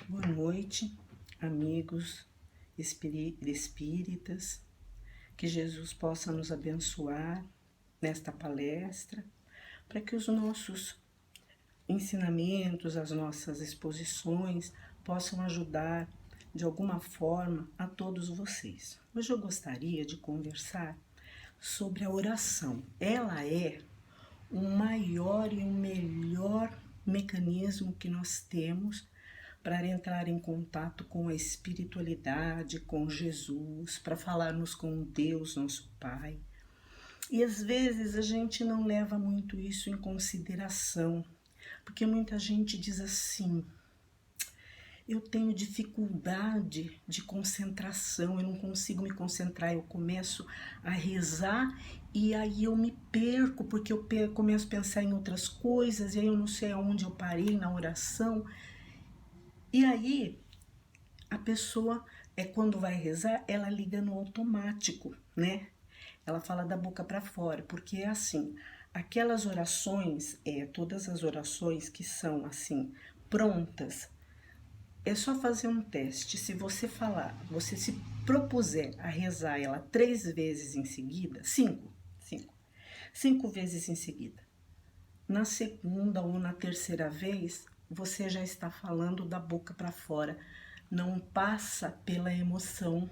Boa noite, amigos espíritas. Que Jesus possa nos abençoar nesta palestra, para que os nossos ensinamentos, as nossas exposições possam ajudar de alguma forma a todos vocês. Hoje eu gostaria de conversar sobre a oração. Ela é o maior e o melhor mecanismo que nós temos para entrar em contato com a espiritualidade, com Jesus, para falarmos com Deus, nosso Pai. E às vezes a gente não leva muito isso em consideração, porque muita gente diz assim: eu tenho dificuldade de concentração, eu não consigo me concentrar, eu começo a rezar e aí eu me perco, porque eu começo a pensar em outras coisas, e aí eu não sei aonde eu parei na oração. E aí, a pessoa, quando vai rezar, ela liga no automático, né? Ela fala da boca para fora, porque é assim, aquelas orações, todas as orações que são assim, prontas, é só fazer um teste. Se você falar, você se propuser a rezar ela 3 vezes em seguida, 5 vezes em seguida, na segunda ou na terceira vez, você já está falando da boca para fora, não passa pela emoção,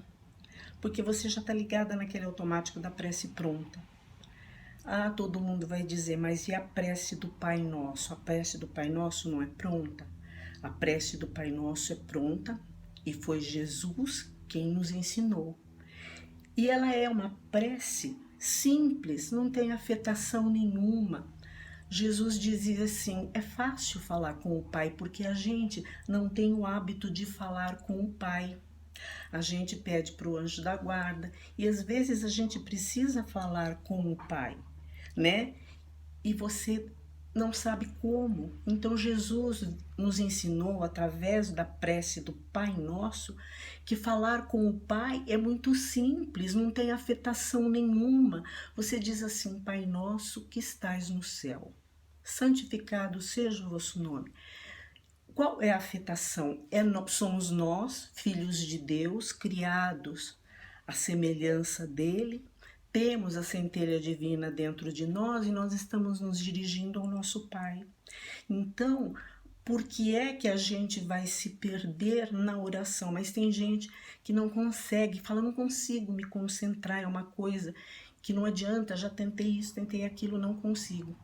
porque você já está ligada naquele automático da prece pronta. Ah, todo mundo vai dizer, mas e a prece do Pai Nosso? A prece do Pai Nosso não é pronta? A prece do Pai Nosso é pronta e foi Jesus quem nos ensinou. E ela é uma prece simples, não tem afetação nenhuma. Jesus dizia assim, é fácil falar com o Pai, porque a gente não tem o hábito de falar com o Pai. A gente pede para o anjo da guarda e às vezes a gente precisa falar com o Pai, né? E você não sabe como. Então Jesus nos ensinou através da prece do Pai Nosso que falar com o Pai é muito simples, não tem afetação nenhuma. Você diz assim, Pai Nosso que estais no céu, santificado seja o vosso nome. Qual é a afetação? Somos nós, filhos de Deus, criados à semelhança dele, temos a centelha divina dentro de nós e nós estamos nos dirigindo ao nosso Pai. Então, por que é que a gente vai se perder na oração? Mas tem gente que não consegue, fala, não consigo me concentrar, é uma coisa que não adianta, já tentei isso, tentei aquilo, não consigo.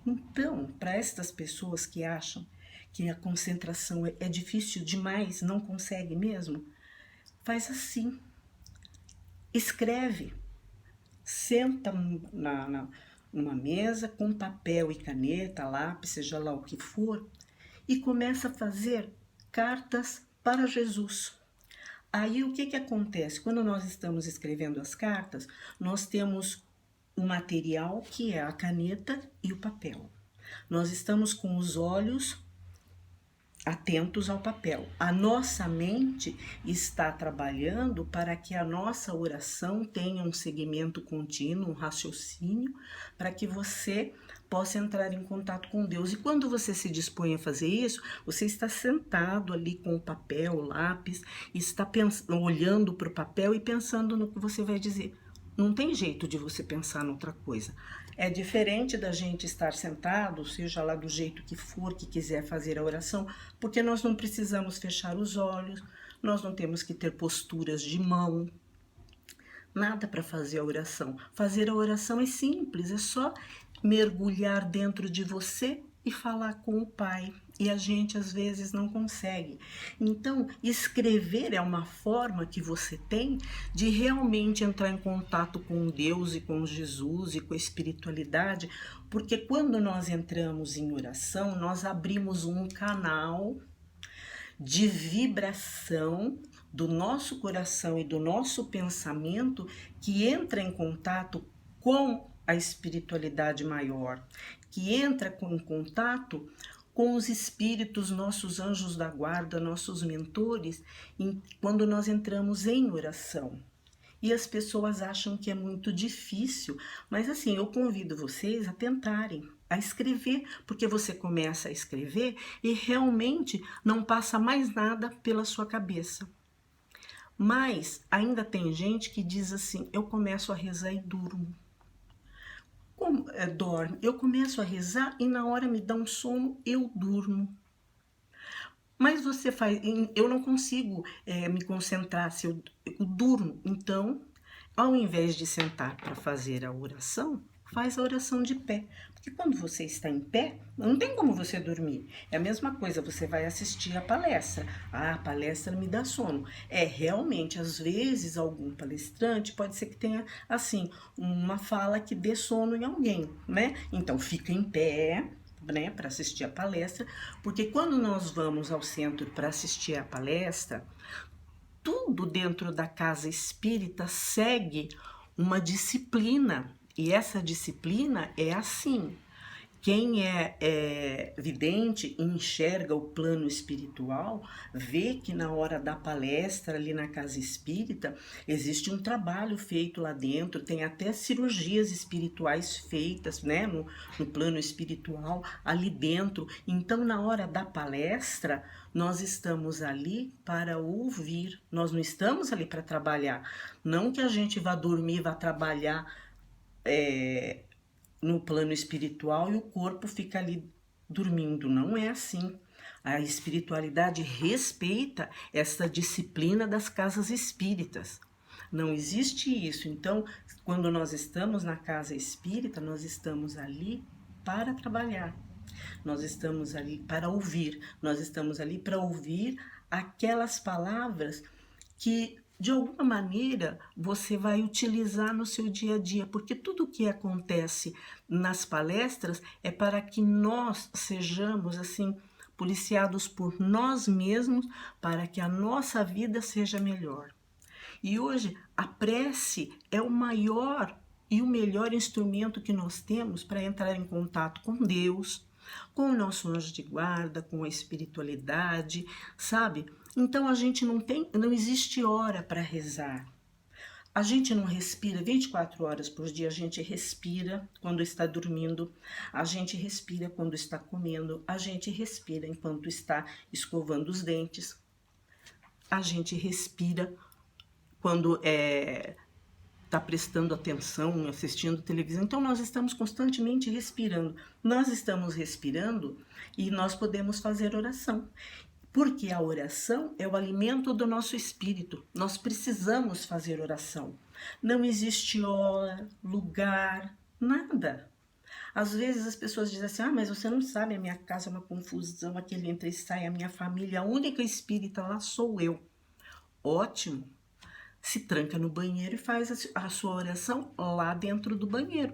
Então, para estas pessoas que acham que a concentração é difícil demais, não consegue mesmo, faz assim, escreve, senta numa mesa com papel e caneta, lápis, seja lá o que for, e começa a fazer cartas para Jesus. Aí o que acontece? Quando nós estamos escrevendo as cartas, nós temos o material que é a caneta e o papel. Nós estamos com os olhos atentos ao papel. A nossa mente está trabalhando para que a nossa oração tenha um segmento contínuo, um raciocínio, para que você possa entrar em contato com Deus. E quando você se dispõe a fazer isso, você está sentado ali com o papel, o lápis, está olhando para o papel e pensando no que você vai dizer. Não tem jeito de você pensar noutra coisa. É diferente da gente estar sentado, seja lá do jeito que for, que quiser fazer a oração, porque nós não precisamos fechar os olhos, nós não temos que ter posturas de mão, nada para fazer a oração. Fazer a oração é simples, é só mergulhar dentro de você e falar com o Pai. E a gente às vezes não consegue. Então, escrever é uma forma que você tem de realmente entrar em contato com Deus e com Jesus e com a espiritualidade, porque quando nós entramos em oração, nós abrimos um canal de vibração do nosso coração e do nosso pensamento que entra em contato com a espiritualidade maior, que entra em contato com os espíritos, nossos anjos da guarda, nossos mentores, quando nós entramos em oração. E as pessoas acham que é muito difícil, mas assim, eu convido vocês a tentarem, a escrever, porque você começa a escrever e realmente não passa mais nada pela sua cabeça. Mas ainda tem gente que diz assim: eu começo a rezar e durmo. Dorme. Eu começo a rezar e na hora me dá um sono, eu durmo. Mas você faz, eu não consigo me concentrar se eu durmo. Então, ao invés de sentar para fazer a oração, faz a oração de pé. Porque quando você está em pé, não tem como você dormir. É a mesma coisa, você vai assistir a palestra. Ah, a palestra me dá sono. Realmente, às vezes, algum palestrante pode ser que tenha, assim, uma fala que dê sono em alguém, né? Então, fica em pé, né, para assistir a palestra, porque quando nós vamos ao centro para assistir a palestra, tudo dentro da casa espírita segue uma disciplina, e essa disciplina é assim: quem é vidente e enxerga o plano espiritual, vê que na hora da palestra ali na casa espírita, existe um trabalho feito lá dentro, tem até cirurgias espirituais feitas, né, no plano espiritual, ali dentro. Então, na hora da palestra, nós estamos ali para ouvir, nós não estamos ali para trabalhar. Não que a gente vá dormir, vá trabalhar no plano espiritual e o corpo fica ali dormindo. Não é assim. A espiritualidade respeita essa disciplina das casas espíritas. Não existe isso. Então, quando nós estamos na casa espírita, nós estamos ali para trabalhar. Nós estamos ali para ouvir. Nós estamos ali para ouvir aquelas palavras que de alguma maneira você vai utilizar no seu dia a dia, porque tudo o que acontece nas palestras é para que nós sejamos assim policiados por nós mesmos, para que a nossa vida seja melhor. E hoje a prece é o maior e o melhor instrumento que nós temos para entrar em contato com Deus, com o nosso anjo de guarda, com a espiritualidade, sabe? Então a gente não existe hora para rezar. A gente não respira 24 horas por dia, a gente respira quando está dormindo, a gente respira quando está comendo, a gente respira enquanto está escovando os dentes, a gente respira quando está prestando atenção, assistindo televisão. Então nós estamos constantemente respirando. Nós estamos respirando e nós podemos fazer oração. Porque a oração é o alimento do nosso espírito. Nós precisamos fazer oração. Não existe hora, lugar, nada. Às vezes as pessoas dizem assim: mas você não sabe, a minha casa é uma confusão, aquele entra e sai, a minha família, a única espírita lá sou eu. Ótimo. Se tranca no banheiro e faz a sua oração lá dentro do banheiro.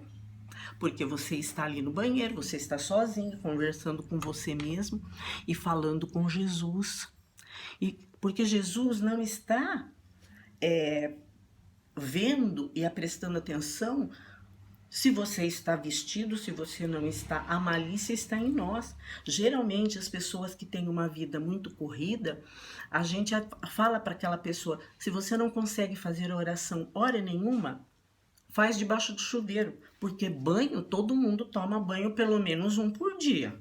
Porque você está ali no banheiro, você está sozinho, conversando com você mesmo e falando com Jesus. E porque Jesus não está vendo e prestando atenção se você está vestido, se você não está. A malícia está em nós. Geralmente as pessoas que têm uma vida muito corrida, a gente fala para aquela pessoa: se você não consegue fazer oração hora nenhuma, faz debaixo do chuveiro, porque banho, todo mundo toma banho pelo menos um por dia.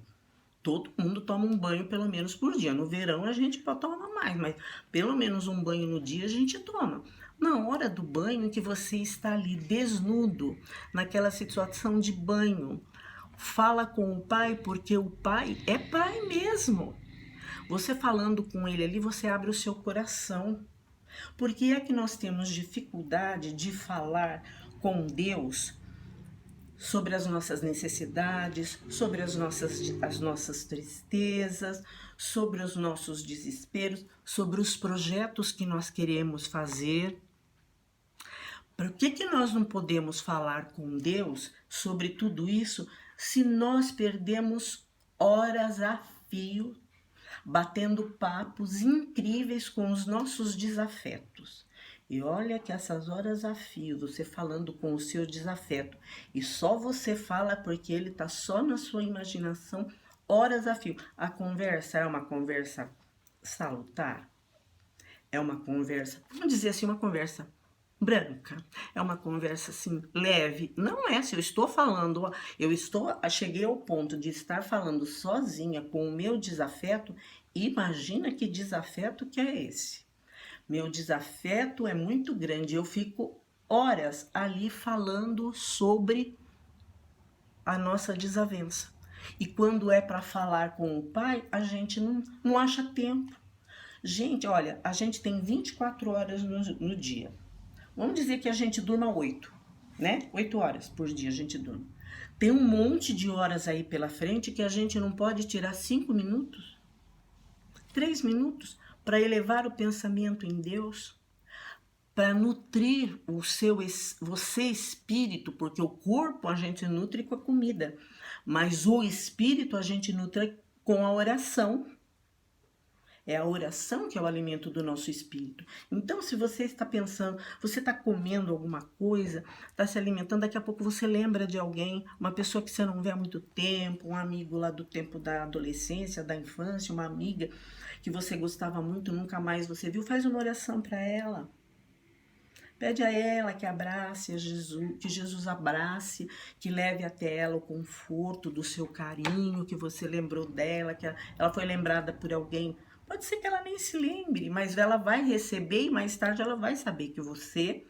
Todo mundo toma um banho pelo menos por dia. No verão a gente pode tomar mais, mas pelo menos um banho no dia a gente toma. Na hora do banho que você está ali desnudo, naquela situação de banho, fala com o pai, porque o pai é pai mesmo. Você falando com ele ali, você abre o seu coração. Por que é que nós temos dificuldade de falar com Deus sobre as nossas necessidades, sobre as nossas tristezas, sobre os nossos desesperos, sobre os projetos que nós queremos fazer? Por que nós não podemos falar com Deus sobre tudo isso se nós perdemos horas a fio batendo papos incríveis com os nossos desafetos? E olha que essas horas a fio, você falando com o seu desafeto, e só você fala porque ele está só na sua imaginação, horas a fio. A conversa é uma conversa salutar? É uma conversa, vamos dizer assim, uma conversa branca. É uma conversa assim leve. Não é se eu estou falando, cheguei ao ponto de estar falando sozinha com o meu desafeto. Imagina que desafeto que é esse. Meu desafeto é muito grande. Eu fico horas ali falando sobre a nossa desavença. E quando é para falar com o pai, a gente não acha tempo. Gente, olha, a gente tem 24 horas no dia. Vamos dizer que a gente durma 8, né? 8 horas por dia a gente durma. Tem um monte de horas aí pela frente que a gente não pode tirar 5 minutos, 3 minutos para elevar o pensamento em Deus, para nutrir você espírito, porque o corpo a gente nutre com a comida, mas o espírito a gente nutre com a oração. É a oração que é o alimento do nosso espírito. Então, se você está pensando, você está comendo alguma coisa, está se alimentando, daqui a pouco você lembra de alguém, uma pessoa que você não vê há muito tempo, um amigo lá do tempo da adolescência, da infância, uma amiga que você gostava muito, nunca mais você viu, faz uma oração para ela. Pede a ela que abrace a Jesus, que Jesus abrace, que leve até ela o conforto do seu carinho, que você lembrou dela, que ela foi lembrada por alguém. Pode ser que ela nem se lembre, mas ela vai receber e mais tarde ela vai saber que você,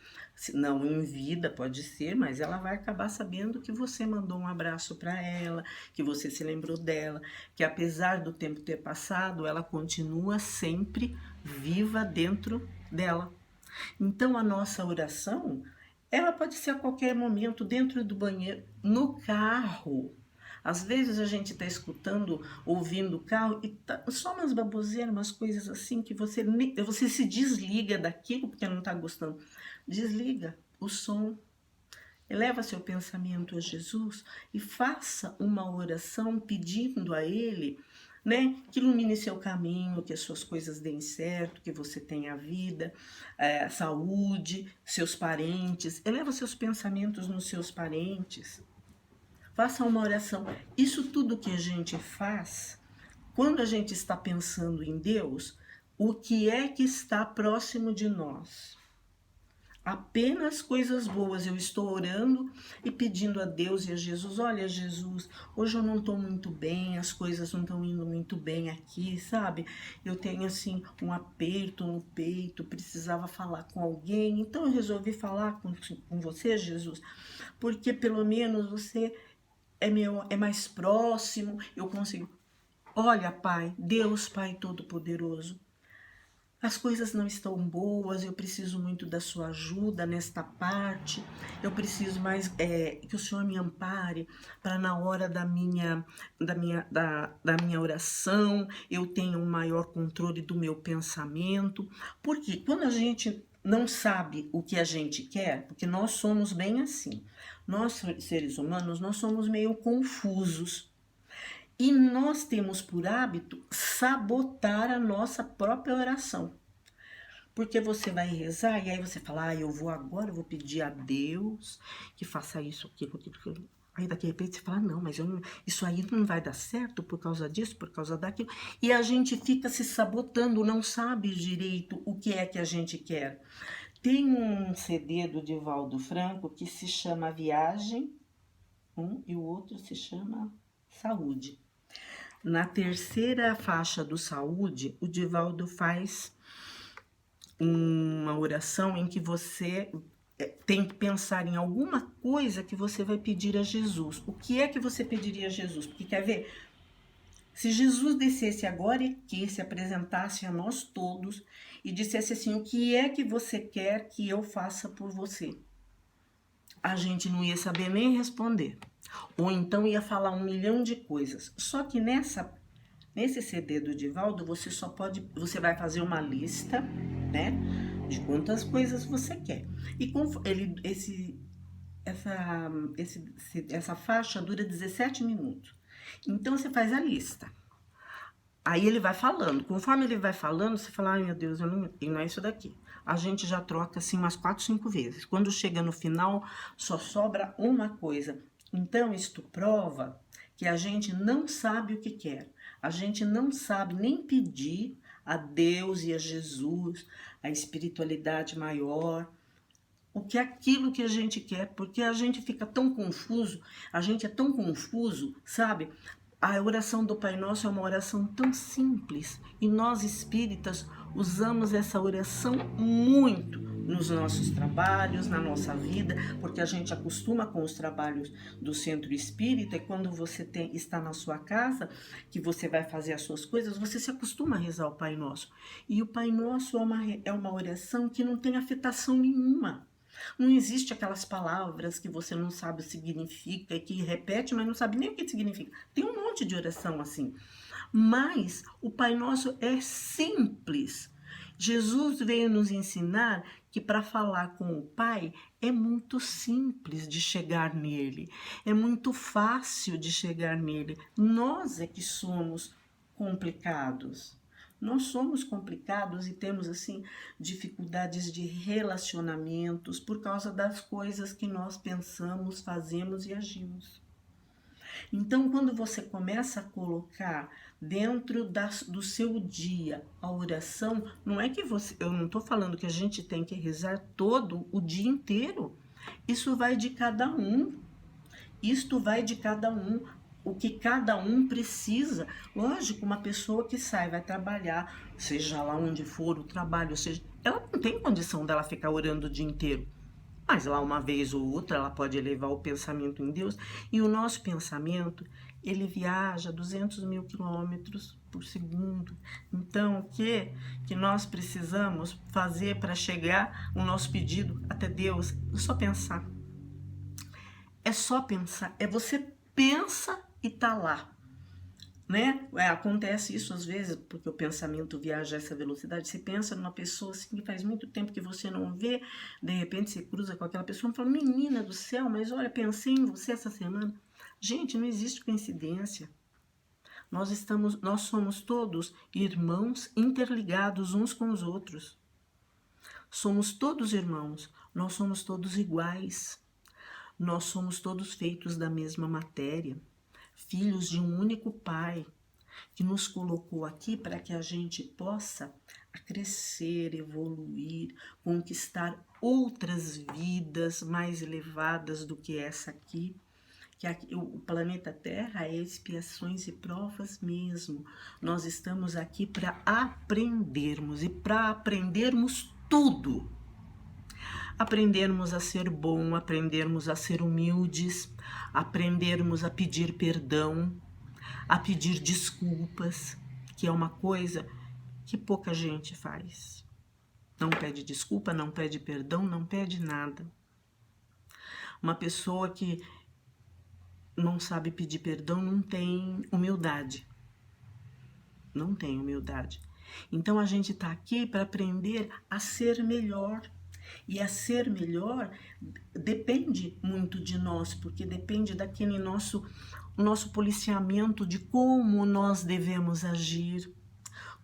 não em vida pode ser, mas ela vai acabar sabendo que você mandou um abraço para ela, que você se lembrou dela, que apesar do tempo ter passado, ela continua sempre viva dentro dela. Então, a nossa oração, ela pode ser a qualquer momento, dentro do banheiro, no carro. Às vezes a gente está escutando, ouvindo o carro, e tá só umas baboseiras, umas coisas assim, que você se desliga daquilo porque não está gostando. Desliga o som, eleva seu pensamento a Jesus e faça uma oração pedindo a Ele, né, que ilumine seu caminho, que as suas coisas deem certo, que você tenha vida, saúde, seus parentes. Eleva seus pensamentos nos seus parentes. Faça uma oração. Isso tudo que a gente faz, quando a gente está pensando em Deus, o que é que está próximo de nós? Apenas coisas boas. Eu estou orando e pedindo a Deus e a Jesus, olha Jesus, hoje eu não estou muito bem, as coisas não estão indo muito bem aqui, sabe? Eu tenho assim um aperto no peito, precisava falar com alguém, então eu resolvi falar com você, Jesus, porque pelo menos você é mais próximo, eu consigo. Olha, Pai, Deus Pai Todo-Poderoso, as coisas não estão boas, eu preciso muito da sua ajuda nesta parte, eu preciso mais que o Senhor me ampare para na hora da minha oração eu tenha um maior controle do meu pensamento, porque quando a gente não sabe o que a gente quer, porque nós somos bem assim, nós seres humanos, nós somos meio confusos, e nós temos por hábito sabotar a nossa própria oração. Porque você vai rezar e aí você fala, eu vou pedir a Deus que faça isso, aquilo. Aí daqui a repente você fala, não, mas isso aí não vai dar certo por causa disso, por causa daquilo. E a gente fica se sabotando, não sabe direito o que é que a gente quer. Tem um CD do Divaldo Franco que se chama Viagem, e o outro se chama Saúde. Na terceira faixa do Saúde, o Divaldo faz uma oração em que você tem que pensar em alguma coisa que você vai pedir a Jesus. O que é que você pediria a Jesus? Porque quer ver? Se Jesus descesse agora e que se apresentasse a nós todos e dissesse assim, o que é que você quer que eu faça por você? A gente não ia saber nem responder. Ou então ia falar 1 milhão de coisas. Só que nesse CD do Divaldo, você vai fazer uma lista, né, de quantas coisas você quer. E essa faixa dura 17 minutos. Então você faz a lista. Aí ele vai falando. Conforme ele vai falando, você fala, ai meu Deus, não é isso daqui. A gente já troca assim umas 4, 5 vezes. Quando chega no final, só sobra uma coisa. Então isto prova que a gente não sabe o que quer. A gente não sabe nem pedir a Deus e a Jesus, a espiritualidade maior, o que é aquilo que a gente quer, porque a gente fica tão confuso, a gente é tão confuso, sabe? A oração do Pai Nosso é uma oração tão simples e nós espíritas usamos essa oração muito nos nossos trabalhos, na nossa vida, porque a gente acostuma com os trabalhos do centro espírita e quando você está na sua casa, que você vai fazer as suas coisas, você se acostuma a rezar o Pai Nosso. E o Pai Nosso é uma oração que não tem afetação nenhuma. Não existe aquelas palavras que você não sabe o que significa e que repete, mas não sabe nem o que significa. Tem um monte de oração assim. Mas o Pai Nosso é simples. Jesus veio nos ensinar que para falar com o Pai é muito simples de chegar nele. É muito fácil de chegar nele. Nós é que somos complicados. Nós somos complicados e temos assim dificuldades de relacionamentos por causa das coisas que nós pensamos, fazemos e agimos. Então, quando você começa a colocar dentro do seu dia a oração, não é que você, eu não estou falando que a gente tem que rezar todo o dia inteiro. Isso vai de cada um. Isto vai de cada um, o que cada um precisa. Lógico, uma pessoa que sai, vai trabalhar, seja lá onde for o trabalho, seja, ela não tem condição dela ficar orando o dia inteiro. Mas lá uma vez ou outra ela pode elevar o pensamento em Deus. E o nosso pensamento, ele viaja 200 mil quilômetros por segundo. Então, o que nós precisamos fazer para chegar o nosso pedido até Deus? É só pensar. É só pensar. É você pensa e tá lá. Né? Acontece isso às vezes, porque o pensamento viaja a essa velocidade. Você pensa numa pessoa assim que faz muito tempo que você não vê, de repente você cruza com aquela pessoa e fala, menina do céu, mas olha, pensei em você essa semana. Gente, não existe coincidência. Nós somos todos irmãos interligados uns com os outros. Somos todos irmãos, nós somos todos iguais. Nós somos todos feitos da mesma matéria. Filhos de um único Pai, que nos colocou aqui para que a gente possa crescer, evoluir, conquistar outras vidas mais elevadas do que essa aqui. Que aqui, o planeta Terra é expiações e provas mesmo. Nós estamos aqui para aprendermos e para aprendermos tudo. Aprendermos a ser bom, aprendermos a ser humildes, aprendermos a pedir perdão, a pedir desculpas, que é uma coisa que pouca gente faz. Não pede desculpa, não pede perdão, não pede nada. Uma pessoa que não sabe pedir perdão não tem humildade. Não tem humildade. Então a gente está aqui para aprender a ser melhor. E a ser melhor depende muito de nós, porque depende daquele nosso policiamento de como nós devemos agir,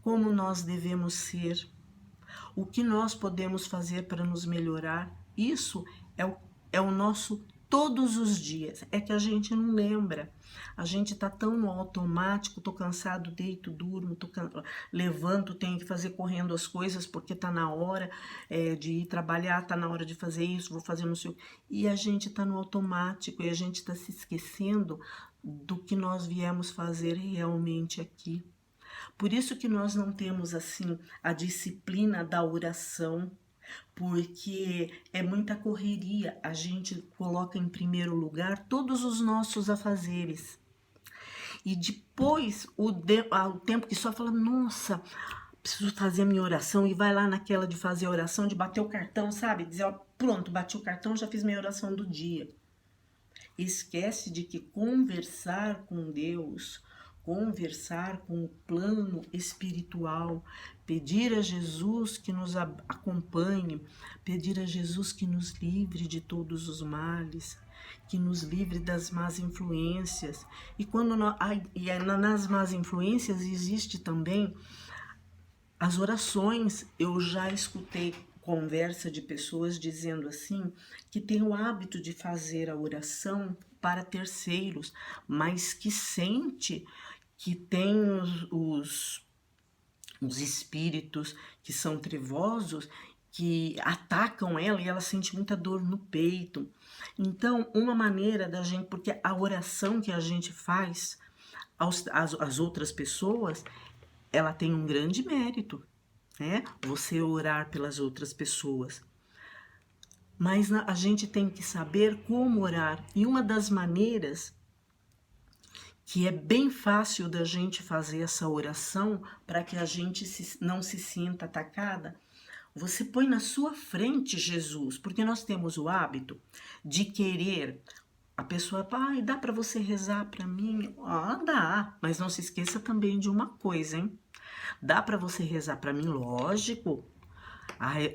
como nós devemos ser, o que nós podemos fazer para nos melhorar. Isso é o nosso todos os dias. É que a gente não lembra. A gente tá tão no automático, tô cansado, deito, durmo, levanto, tenho que fazer correndo as coisas porque tá na hora de ir trabalhar, tá na hora de fazer isso, vou fazer no seu... E a gente tá no automático e a gente tá se esquecendo do que nós viemos fazer realmente aqui. Por isso que nós não temos assim a disciplina da oração, porque é muita correria, a gente coloca em primeiro lugar todos os nossos afazeres. E depois, o tempo que só fala, nossa, preciso fazer a minha oração, e vai lá naquela de fazer a oração, de bater o cartão, sabe? Dizer, ó, pronto, bati o cartão, já fiz minha oração do dia. Esquece de que conversar com Deus, conversar com o plano espiritual, pedir a Jesus que nos acompanhe, pedir a Jesus que nos livre de todos os males, que nos livre das más influências. E nas más influências existe também as orações. Eu já escutei conversa de pessoas dizendo assim, que tem o hábito de fazer a oração para terceiros, mas que sente que tem os espíritos que são trevosos, que atacam ela e ela sente muita dor no peito. Então, uma maneira da gente, porque a oração que a gente faz às outras pessoas, ela tem um grande mérito, né? Você orar pelas outras pessoas. Mas a gente tem que saber como orar. E uma das maneiras que é bem fácil da gente fazer essa oração para que a gente não se sinta atacada, você põe na sua frente Jesus, porque nós temos o hábito de querer. A pessoa fala, dá para você rezar para mim? Ah, dá, mas não se esqueça também de uma coisa, hein? Dá para você rezar para mim? Lógico.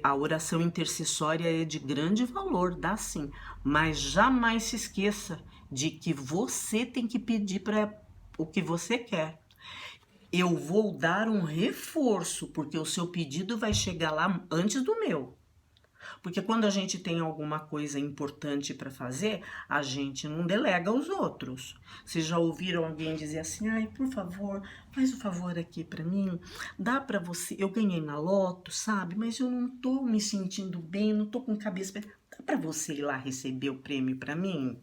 A oração intercessória é de grande valor, dá sim, mas jamais se esqueça de que você tem que pedir para o que você quer. Eu vou dar um reforço, porque o seu pedido vai chegar lá antes do meu. Porque quando a gente tem alguma coisa importante para fazer, a gente não delega aos outros. Vocês já ouviram alguém dizer assim, ai, por favor, faz um favor aqui para mim, dá para você, eu ganhei na loto, sabe, mas eu não tô me sentindo bem, não tô com cabeça, dá para você ir lá receber o prêmio para mim?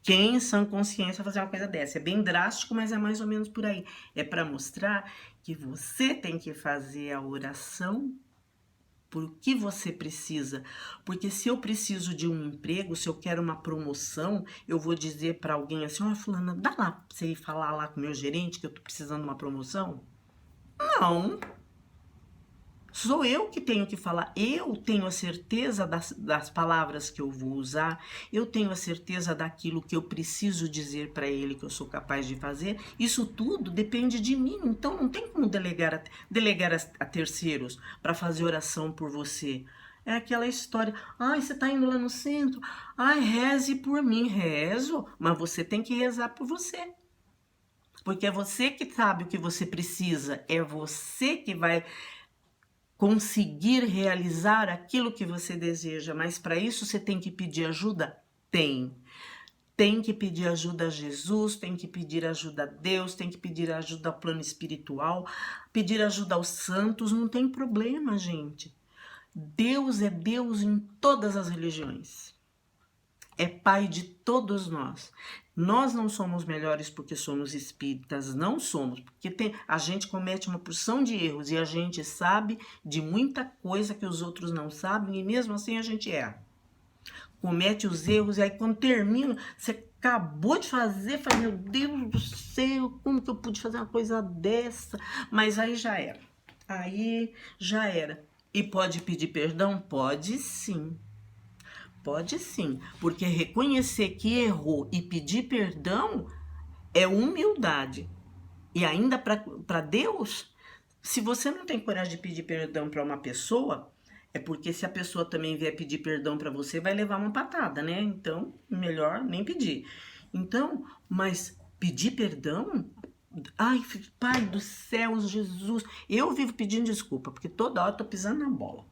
Quem em sã consciência fazer uma coisa dessa? É bem drástico, mas é mais ou menos por aí. É para mostrar que você tem que fazer a oração por que você precisa. Porque se eu preciso de um emprego, se eu quero uma promoção, eu vou dizer para alguém assim, ó, fulana, dá lá pra você ir falar lá com o meu gerente que eu tô precisando de uma promoção? Não. Sou eu que tenho que falar, eu tenho a certeza das palavras que eu vou usar, eu tenho a certeza daquilo que eu preciso dizer para ele que eu sou capaz de fazer. Isso tudo depende de mim, então não tem como delegar a terceiros para fazer oração por você. É aquela história, ai, você tá indo lá no centro, ai, reze por mim, rezo, mas você tem que rezar por você. Porque é você que sabe o que você precisa, é você que vai conseguir realizar aquilo que você deseja, mas para isso você tem que pedir ajuda? Tem que pedir ajuda a Jesus, tem que pedir ajuda a Deus, tem que pedir ajuda ao plano espiritual, pedir ajuda aos santos, não tem problema, gente. Deus é Deus em todas as religiões. É Pai de todos nós. Nós não somos melhores porque somos espíritas, não somos, porque a gente comete uma porção de erros e a gente sabe de muita coisa que os outros não sabem e mesmo assim a gente erra. Comete os erros e aí quando termina, você acabou de fazer, fala, meu Deus do céu, como que eu pude fazer uma coisa dessa? Mas aí já era. Aí já era. E pode pedir perdão? Pode sim. Pode sim, porque reconhecer que errou e pedir perdão é humildade. E ainda para Deus, se você não tem coragem de pedir perdão para uma pessoa, é porque se a pessoa também vier pedir perdão para você, vai levar uma patada, né? Então, melhor nem pedir. Então, mas pedir perdão? Ai, Pai do céu, Jesus, eu vivo pedindo desculpa, porque toda hora eu tô pisando na bola.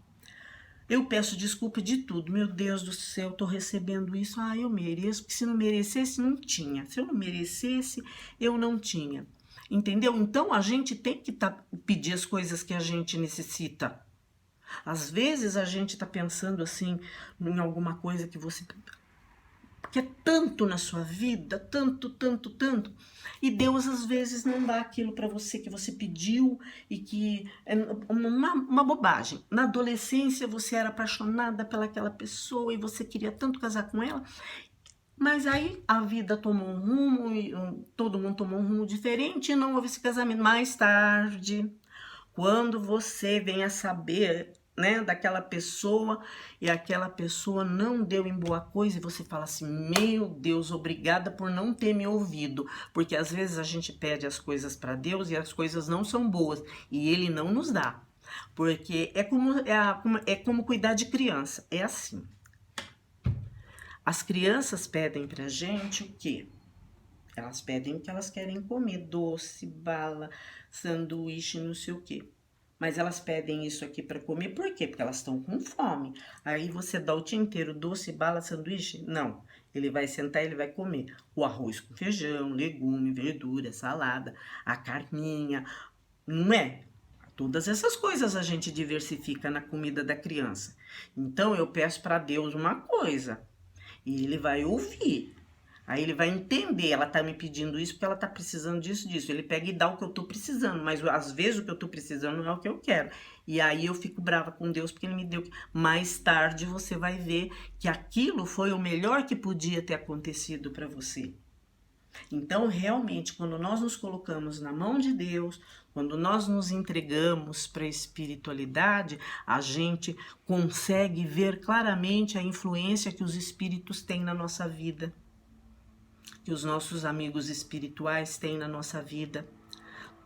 Eu peço desculpa de tudo. Meu Deus do céu, tô recebendo isso. Ah, eu mereço, porque se não merecesse, não tinha. Se eu não merecesse, eu não tinha. Entendeu? Então, a gente tem que pedir as coisas que a gente necessita. Às vezes, a gente tá pensando assim, em alguma coisa que você quer tanto na sua vida, tanto, tanto, tanto, e Deus às vezes não dá aquilo para você que você pediu e que é uma bobagem. Na adolescência você era apaixonada pelaquela pessoa e você queria tanto casar com ela, mas aí a vida tomou um rumo, e todo mundo tomou um rumo diferente e não houve esse casamento. Mais tarde, quando você vem a saber, né, daquela pessoa e aquela pessoa não deu em boa coisa e você fala assim, meu Deus, obrigada por não ter me ouvido, porque às vezes a gente pede as coisas para Deus e as coisas não são boas e Ele não nos dá, porque é como cuidar de criança, é assim. As crianças pedem pra gente o quê? Elas pedem o que elas querem comer, doce, bala, sanduíche, não sei o quê. Mas elas pedem isso aqui para comer, por quê? Porque elas estão com fome. Aí você dá o dia inteiro doce, bala, sanduíche? Não. Ele vai sentar e ele vai comer o arroz com feijão, legume, verdura, salada, a carninha, não é? Todas essas coisas a gente diversifica na comida da criança. Então eu peço para Deus uma coisa e ele vai ouvir. Aí ele vai entender, ela tá me pedindo isso porque ela tá precisando disso. Ele pega e dá o que eu tô precisando, mas às vezes o que eu tô precisando não é o que eu quero. E aí eu fico brava com Deus porque ele me deu. Mais tarde você vai ver que aquilo foi o melhor que podia ter acontecido para você. Então, realmente, quando nós nos colocamos na mão de Deus, quando nós nos entregamos para a espiritualidade, a gente consegue ver claramente a influência que os espíritos têm na nossa vida, que os nossos amigos espirituais têm na nossa vida.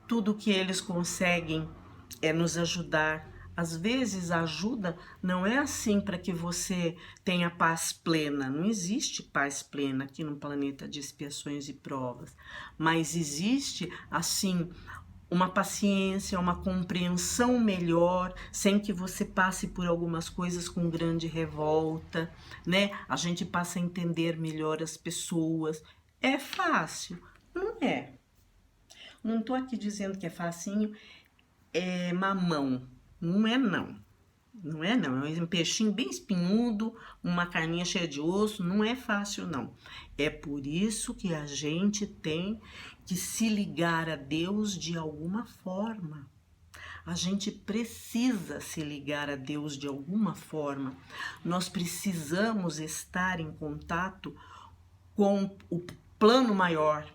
Tudo que eles conseguem é nos ajudar. Às vezes a ajuda não é assim para que você tenha paz plena. Não existe paz plena aqui no planeta de expiações e provas. Mas existe, assim, uma paciência, uma compreensão melhor, sem que você passe por algumas coisas com grande revolta, né? A gente passa a entender melhor as pessoas. É fácil? Não é. Não tô aqui dizendo que é facinho, é mamão. Não é não. Não é não. É um peixinho bem espinhudo, uma carninha cheia de osso. Não é fácil não. É por isso que a gente tem que se ligar a Deus de alguma forma. A gente precisa se ligar a Deus de alguma forma. Nós precisamos estar em contato com o plano maior.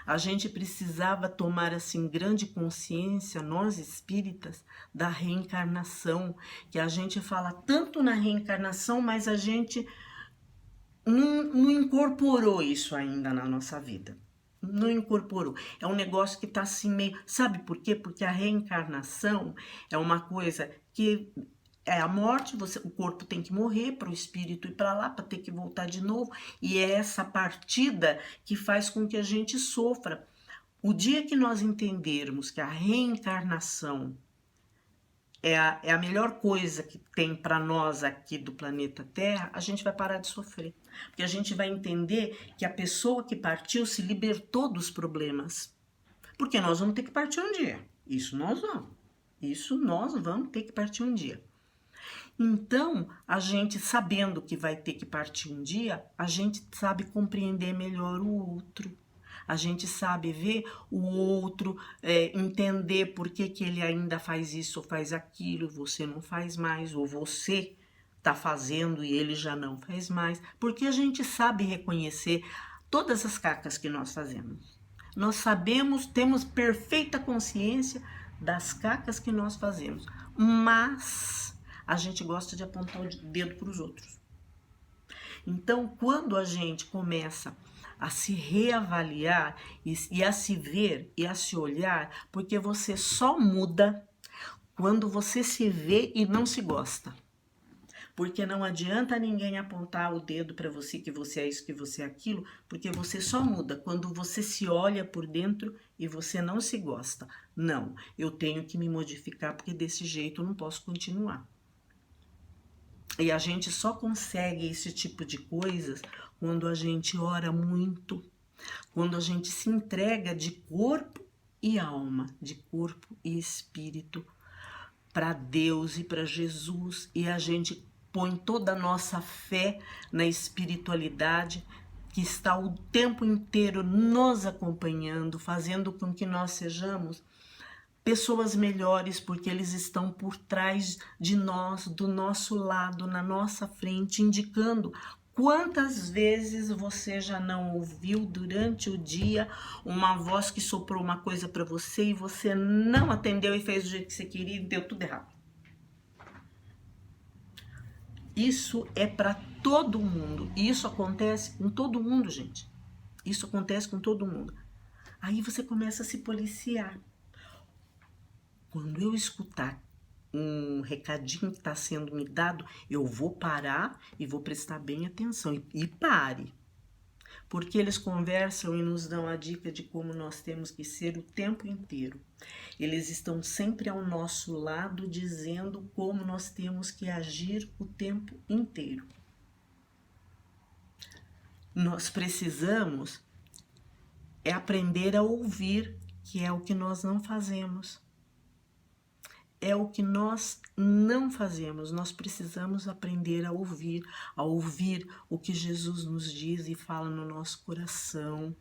A gente precisava tomar assim grande consciência, nós espíritas, da reencarnação, que a gente fala tanto na reencarnação, mas a gente não incorporou isso ainda na nossa vida. Não incorporou. É um negócio que está assim meio... Sabe por quê? Porque a reencarnação é uma coisa que... É a morte, o corpo tem que morrer para o espírito ir para lá, para ter que voltar de novo. E é essa partida que faz com que a gente sofra. O dia que nós entendermos que a reencarnação é a melhor coisa que tem para nós aqui do planeta Terra, a gente vai parar de sofrer. Porque a gente vai entender que a pessoa que partiu se libertou dos problemas. Porque nós vamos ter que partir um dia. Isso nós vamos. Isso nós vamos ter que partir um dia. Então, a gente sabendo que vai ter que partir um dia, a gente sabe compreender melhor o outro. A gente sabe ver o outro, entender por que ele ainda faz isso ou faz aquilo, você não faz mais, ou você está fazendo e ele já não faz mais. Porque a gente sabe reconhecer todas as cacas que nós fazemos. Nós sabemos, temos perfeita consciência das cacas que nós fazemos, mas a gente gosta de apontar o dedo para os outros. Então, quando a gente começa a se reavaliar e a se ver e a se olhar, porque você só muda quando você se vê e não se gosta. Porque não adianta ninguém apontar o dedo para você que você é isso, que você é aquilo, porque você só muda quando você se olha por dentro e você não se gosta. Não, eu tenho que me modificar porque desse jeito eu não posso continuar. E a gente só consegue esse tipo de coisas quando a gente ora muito, quando a gente se entrega de corpo e alma, de corpo e espírito para Deus e para Jesus, e a gente põe toda a nossa fé na espiritualidade que está o tempo inteiro nos acompanhando, fazendo com que nós sejamos pessoas melhores, porque eles estão por trás de nós, do nosso lado, na nossa frente, indicando. Quantas vezes você já não ouviu durante o dia uma voz que soprou uma coisa para você e você não atendeu e fez do jeito que você queria e deu tudo errado? Isso é para todo mundo. E isso acontece com todo mundo, gente. Isso acontece com todo mundo. Aí você começa a se policiar. Quando eu escutar um recadinho que está sendo me dado, eu vou parar e vou prestar bem atenção. E pare. Porque eles conversam e nos dão a dica de como nós temos que ser o tempo inteiro. Eles estão sempre ao nosso lado dizendo como nós temos que agir o tempo inteiro. Nós precisamos aprender a ouvir, que é o que nós não fazemos. é o que nós não fazemos. Nós precisamos aprender a ouvir o que Jesus nos diz e fala no nosso coração.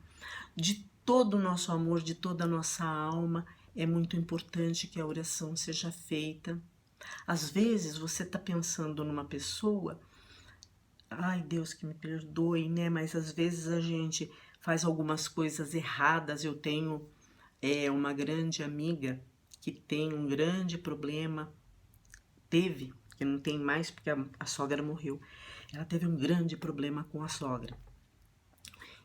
De todo o nosso amor, de toda a nossa alma, é muito importante que a oração seja feita. Às vezes você está pensando numa pessoa, ai Deus que me perdoe, né? Mas às vezes a gente faz algumas coisas erradas. Eu tenho uma grande amiga que tem um grande problema, teve, que não tem mais porque a sogra morreu. Ela teve um grande problema com a sogra.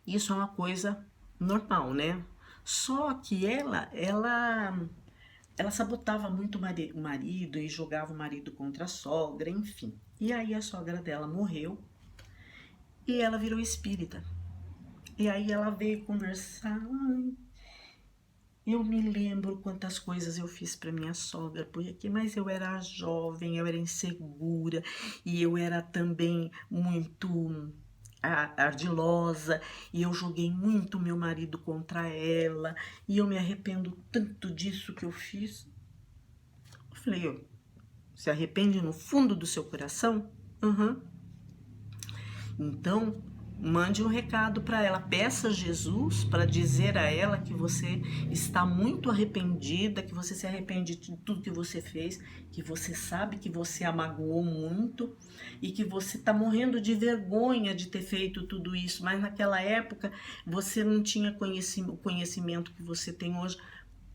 Isso é uma coisa normal, né? Só que ela sabotava muito o marido e jogava o marido contra a sogra, enfim. E aí a sogra dela morreu e ela virou espírita. E aí ela veio conversar. Eu me lembro quantas coisas eu fiz para minha sogra, porque mas eu era jovem, eu era insegura e eu era também muito ardilosa e eu joguei muito meu marido contra ela e eu me arrependo tanto disso que eu fiz. Eu falei, se arrepende no fundo do seu coração? Então, mande um recado para ela, peça a Jesus para dizer a ela que você está muito arrependida, que você se arrepende de tudo que você fez, que você sabe que você a magoou muito e que você está morrendo de vergonha de ter feito tudo isso, mas naquela época você não tinha o conhecimento que você tem hoje.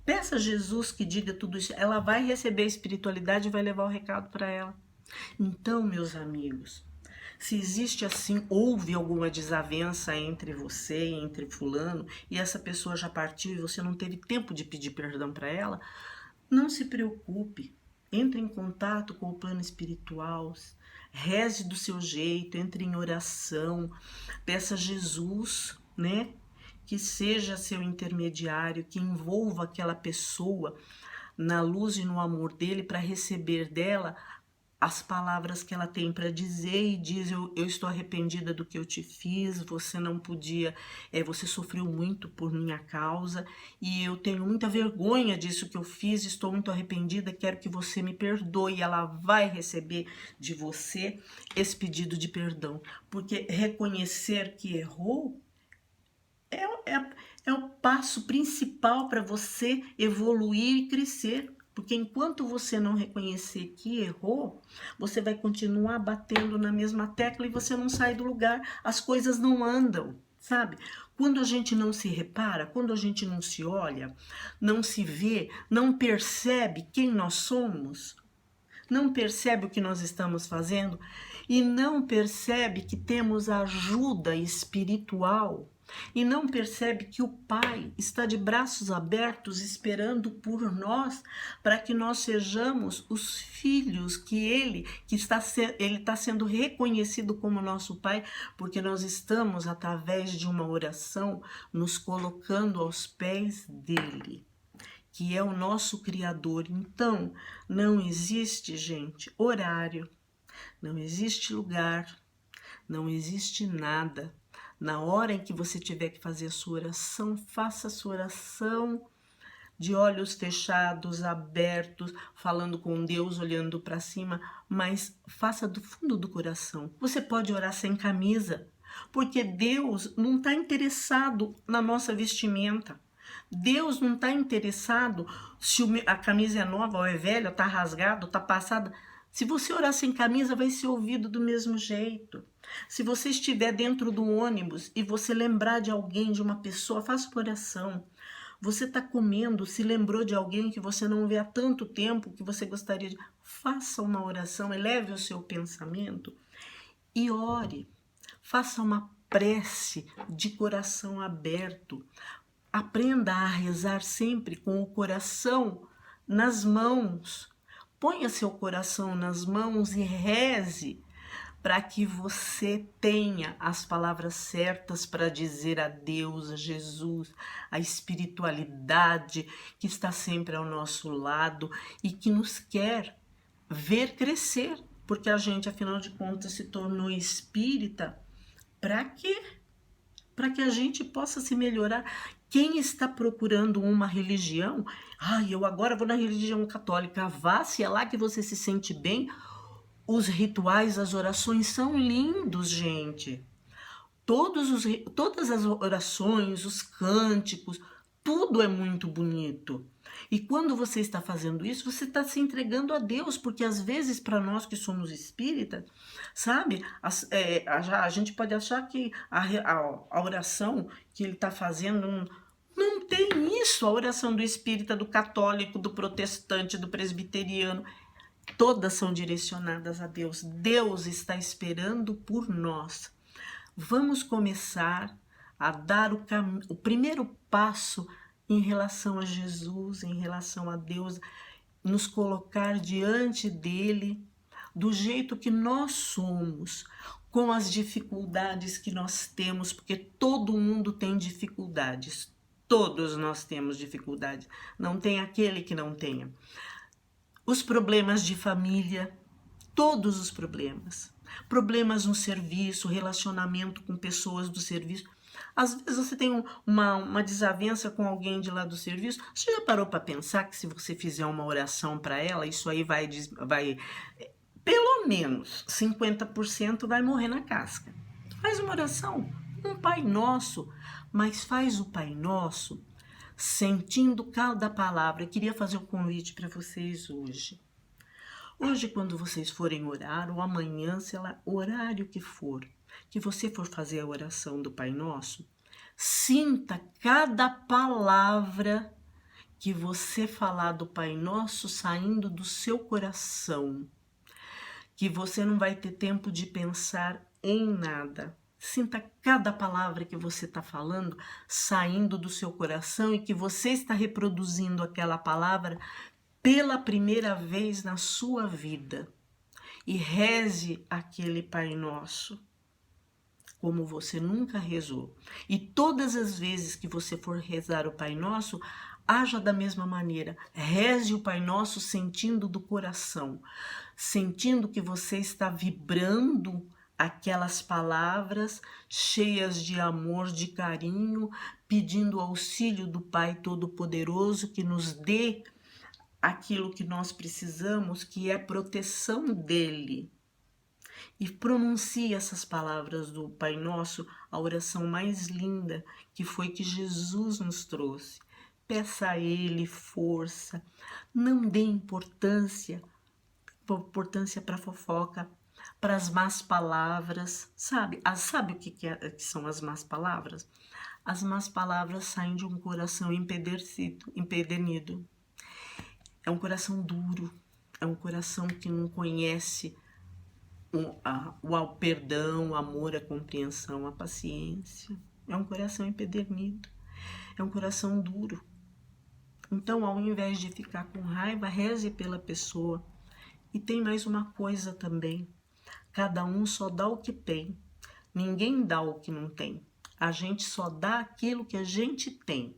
Peça a Jesus que diga tudo isso, ela vai receber a espiritualidade e vai levar o recado para ela. Então, meus amigos, se existe assim, houve alguma desavença entre você e entre fulano, e essa pessoa já partiu e você não teve tempo de pedir perdão para ela, não se preocupe. Entre em contato com o plano espiritual, reze do seu jeito, entre em oração, peça a Jesus, né? Que seja seu intermediário, que envolva aquela pessoa na luz e no amor dele para receber dela as palavras que ela tem para dizer e diz, eu estou arrependida do que eu te fiz, você não podia, você sofreu muito por minha causa e eu tenho muita vergonha disso que eu fiz, estou muito arrependida, quero que você me perdoe. Ela vai receber de você esse pedido de perdão, porque reconhecer que errou é o passo principal para você evoluir e crescer. Porque enquanto você não reconhecer que errou, você vai continuar batendo na mesma tecla e você não sai do lugar, as coisas não andam, sabe? Quando a gente não se repara, quando a gente não se olha, não se vê, não percebe quem nós somos, não percebe o que nós estamos fazendo e não percebe que temos ajuda espiritual e não percebe que o Pai está de braços abertos esperando por nós para que nós sejamos os filhos que ele está sendo reconhecido como nosso Pai, porque nós estamos através de uma oração nos colocando aos pés dele, que é o nosso Criador. Então, não existe, gente, horário, não existe lugar, não existe nada. Na hora em que você tiver que fazer a sua oração, faça a sua oração de olhos fechados, abertos, falando com Deus, olhando para cima, mas faça do fundo do coração. Você pode orar sem camisa, porque Deus não está interessado na nossa vestimenta. Deus não está interessado se a camisa é nova ou é velha, está rasgada, está passada. Se você orar sem camisa, vai ser ouvido do mesmo jeito. Se você estiver dentro do ônibus e você lembrar de alguém, de uma pessoa, faça uma oração. Você está comendo, se lembrou de alguém que você não vê há tanto tempo, que você gostaria de... Faça uma oração, eleve o seu pensamento e ore. Faça uma prece de coração aberto. Aprenda a rezar sempre com o coração nas mãos. Ponha seu coração nas mãos e reze para que você tenha as palavras certas para dizer a Deus, a Jesus, a espiritualidade que está sempre ao nosso lado e que nos quer ver crescer, porque a gente, afinal de contas, se tornou espírita. Para quê? Para que a gente possa se melhorar. Quem está procurando uma religião Eu agora vou na religião católica. Vá, se é lá que você se sente bem. Os rituais, as orações são lindos, gente. Todas as orações, os cânticos, tudo é muito bonito. E quando você está fazendo isso, você está se entregando a Deus, porque às vezes para nós que somos espíritas, sabe, a gente pode achar que a oração que ele está fazendo não tem isso. A oração do espírita, do católico, do protestante, do presbiteriano, todas são direcionadas a Deus. Deus está esperando por nós. Vamos começar a dar o primeiro passo em relação a Jesus, em relação a Deus, nos colocar diante dele do jeito que nós somos, com as dificuldades que nós temos, porque todo mundo tem dificuldades, todos nós temos dificuldades, não tem aquele que não tenha. Os problemas de família, todos os problemas no serviço, relacionamento com pessoas do serviço. Às vezes você tem uma desavença com alguém de lá do serviço. Você já parou para pensar que se você fizer uma oração para ela, isso aí vai pelo menos 50% vai morrer na casca. Faz uma oração, um Pai Nosso, mas faz o Pai Nosso sentindo cada palavra. Eu queria fazer um convite para vocês hoje. Hoje, quando vocês forem orar, ou amanhã, sei lá, o horário que for, que você for fazer a oração do Pai Nosso, sinta cada palavra que você falar do Pai Nosso saindo do seu coração, que você não vai ter tempo de pensar em nada. Sinta cada palavra que você está falando saindo do seu coração e que você está reproduzindo aquela palavra pela primeira vez na sua vida. E reze aquele Pai Nosso como você nunca rezou. E todas as vezes que você for rezar o Pai Nosso, haja da mesma maneira. Reze o Pai Nosso sentindo do coração, sentindo que você está vibrando aquelas palavras cheias de amor, de carinho, pedindo auxílio do Pai Todo-Poderoso que nos dê aquilo que nós precisamos, que é proteção dele. E pronuncie essas palavras do Pai Nosso, a oração mais linda que foi que Jesus nos trouxe. Peça a ele força, não dê importância para fofoca, para as más palavras, sabe? Sabe o que são as más palavras? As más palavras saem de um coração empedernido. É um coração duro, é um coração que não conhece o perdão, o amor, a compreensão, a paciência. É um coração empedernido, é um coração duro. Então, ao invés de ficar com raiva, reze pela pessoa. E tem mais uma coisa também, cada um só dá o que tem, ninguém dá o que não tem. A gente só dá aquilo que a gente tem,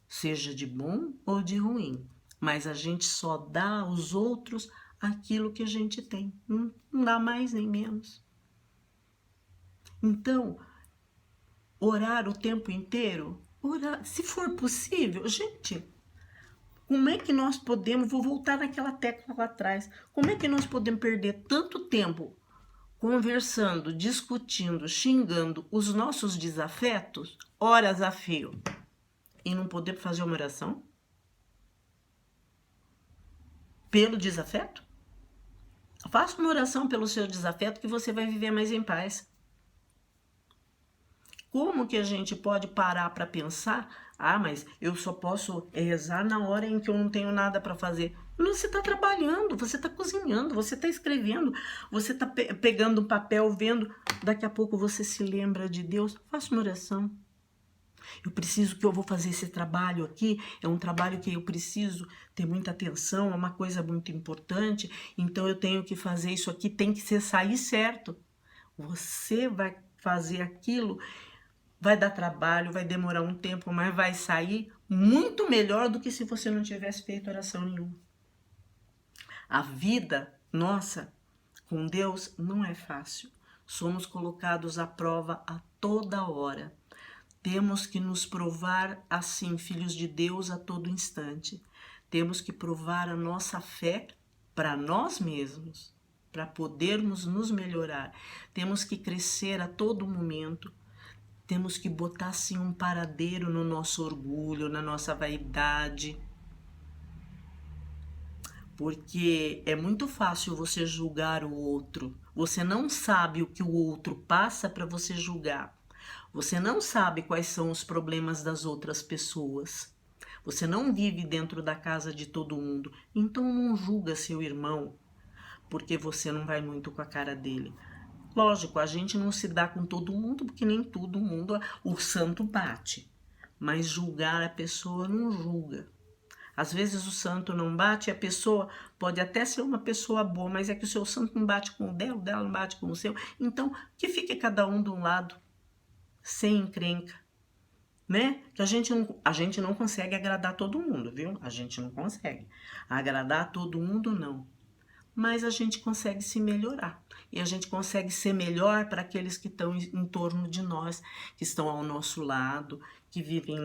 seja de bom ou de ruim. Mas a gente só dá aos outros aquilo que a gente tem. Não dá mais nem menos. Então, orar o tempo inteiro, orar, se for possível, gente, como é que nós podemos, vou voltar naquela tecla lá atrás, como é que nós podemos perder tanto tempo conversando, discutindo, xingando os nossos desafetos, horas a fio, e não poder fazer uma oração? Pelo desafeto? Faça uma oração pelo seu desafeto que você vai viver mais em paz. Como que a gente pode parar para pensar, mas eu só posso rezar na hora em que eu não tenho nada para fazer? Você está trabalhando, você está cozinhando, você está escrevendo, você está pegando um papel, vendo, daqui a pouco você se lembra de Deus, faça uma oração. Eu vou fazer esse trabalho aqui, é um trabalho que eu preciso ter muita atenção, é uma coisa muito importante, então eu tenho que fazer isso aqui, tem que sair certo. Você vai fazer aquilo, vai dar trabalho, vai demorar um tempo, mas vai sair muito melhor do que se você não tivesse feito oração nenhuma. A vida nossa com Deus não é fácil. Somos colocados à prova a toda hora. Temos que nos provar assim, filhos de Deus, a todo instante. Temos que provar a nossa fé para nós mesmos, para podermos nos melhorar. Temos que crescer a todo momento. Temos que botar assim um paradeiro no nosso orgulho, na nossa vaidade. Porque é muito fácil você julgar o outro. Você não sabe o que o outro passa para você julgar. Você não sabe quais são os problemas das outras pessoas. Você não vive dentro da casa de todo mundo. Então não julga seu irmão, porque você não vai muito com a cara dele. Lógico, a gente não se dá com todo mundo, porque nem todo mundo o santo bate. Mas julgar a pessoa não julga. Às vezes o santo não bate e a pessoa pode até ser uma pessoa boa, mas é que o seu santo não bate com o dela não bate com o seu. Então, que fique cada um de um lado, sem encrenca, né? Que a gente não consegue agradar todo mundo, viu? A gente não consegue. Agradar todo mundo, não. Mas a gente consegue se melhorar. E a gente consegue ser melhor para aqueles que estão em torno de nós, que estão ao nosso lado, que vivem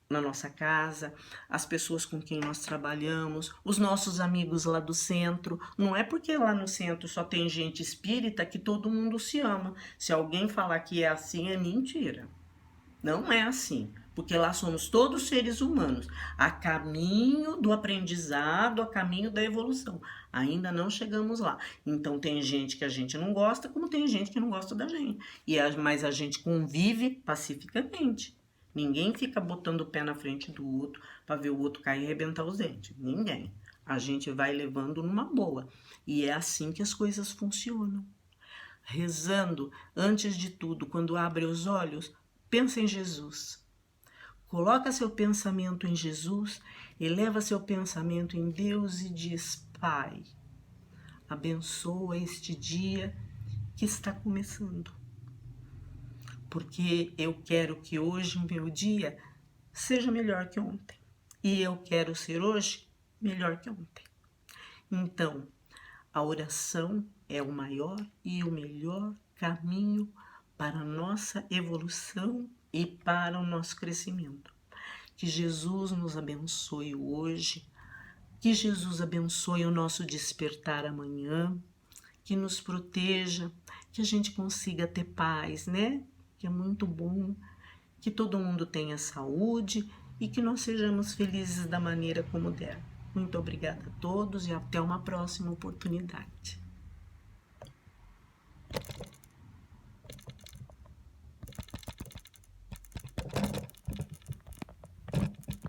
na nossa casa, as pessoas com quem nós trabalhamos, os nossos amigos lá do centro. Não é porque lá no centro só tem gente espírita que todo mundo se ama. Se alguém falar que é assim, é mentira. Não é assim, porque lá somos todos seres humanos, a caminho do aprendizado, a caminho da evolução. Ainda não chegamos lá. Então tem gente que a gente não gosta, como tem gente que não gosta da gente. Mas a gente convive pacificamente. Ninguém fica botando o pé na frente do outro para ver o outro cair e arrebentar os dentes. Ninguém. A gente vai levando numa boa. E é assim que as coisas funcionam. Rezando, antes de tudo, quando abre os olhos, pensa em Jesus. Coloca seu pensamento em Jesus, eleva seu pensamento em Deus e diz: Pai, abençoa este dia que está começando. Porque eu quero que hoje o meu dia seja melhor que ontem. E eu quero ser hoje melhor que ontem. Então, a oração é o maior e o melhor caminho para a nossa evolução e para o nosso crescimento. Que Jesus nos abençoe hoje, que Jesus abençoe o nosso despertar amanhã, que nos proteja, que a gente consiga ter paz, né? Que é muito bom, que todo mundo tenha saúde e que nós sejamos felizes da maneira como der. Muito obrigada a todos e até uma próxima oportunidade.